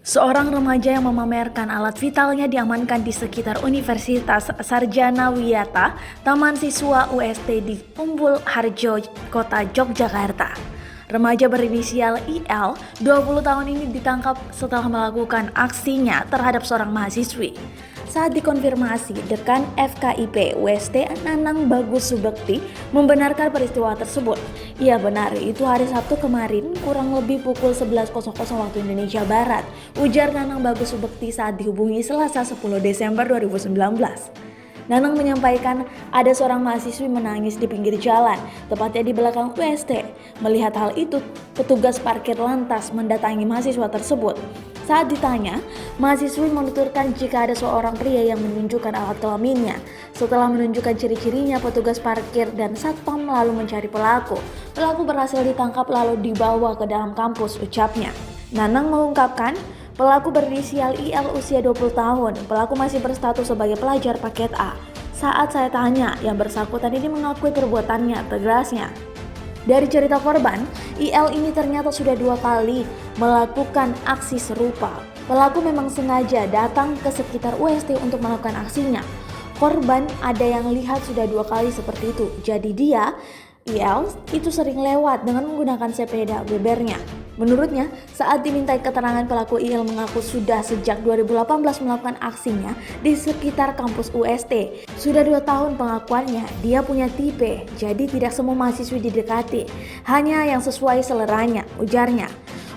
Seorang remaja yang memamerkan alat vitalnya diamankan di sekitar Universitas Sarjana Wiyata, Taman Siswa UST di Umbul Harjo, Kota Yogyakarta. Remaja berinisial IL, 20 tahun ini ditangkap setelah melakukan aksinya terhadap seorang mahasiswi. Saat dikonfirmasi, Dekan FKIP UST Nanang Bagus Subekti membenarkan peristiwa tersebut. Iya benar, itu hari Sabtu kemarin kurang lebih pukul 11.00 waktu Indonesia Barat, ujar Nanang Bagus Subekti saat dihubungi Selasa 10 Desember 2019. Nanang menyampaikan ada seorang mahasiswi menangis di pinggir jalan, tepatnya di belakang UST. Melihat hal itu, petugas parkir lantas mendatangi mahasiswa tersebut. Saat ditanya, mahasiswi menuturkan jika ada seorang pria yang menunjukkan alat kelaminnya. Setelah menunjukkan ciri-cirinya, petugas parkir dan satpam lalu mencari pelaku. Pelaku berhasil ditangkap lalu dibawa ke dalam kampus, ucapnya. Nanang mengungkapkan, pelaku berinisial IL usia 20 tahun. Pelaku masih berstatus sebagai pelajar paket A. Saat saya tanya, yang bersangkutan ini mengakui perbuatannya, tegasnya. Dari cerita korban, IL ini ternyata sudah 2 kali melakukan aksi serupa. Pelaku memang sengaja datang ke sekitar UST untuk melakukan aksinya. Korban ada yang lihat sudah 2 kali seperti itu. Jadi dia, IL, itu sering lewat dengan menggunakan sepeda bebernya. Menurutnya, saat dimintai keterangan, pelaku IL mengaku sudah sejak 2018 melakukan aksinya di sekitar kampus UST. Sudah 2 tahun pengakuannya, dia punya tipe, jadi tidak semua mahasiswi didekati, hanya yang sesuai seleranya, ujarnya.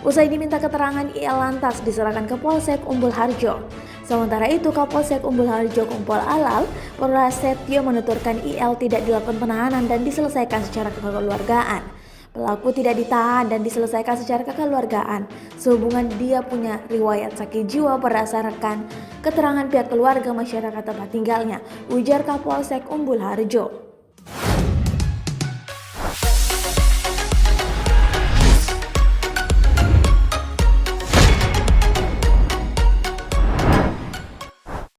Usai diminta keterangan, IL lantas diserahkan ke Polsek Umbul Harjo. Sementara itu, Kapolsek Umbul Harjo Kompol Alal Prasetyo menuturkan IL tidak dilakukan penahanan dan diselesaikan secara kekeluargaan. Pelaku tidak ditahan dan diselesaikan secara kekeluargaan sehubungan dia punya riwayat sakit jiwa berdasarkan keterangan pihak keluarga masyarakat tempat tinggalnya, ujar Kapolsek Umbul Harjo.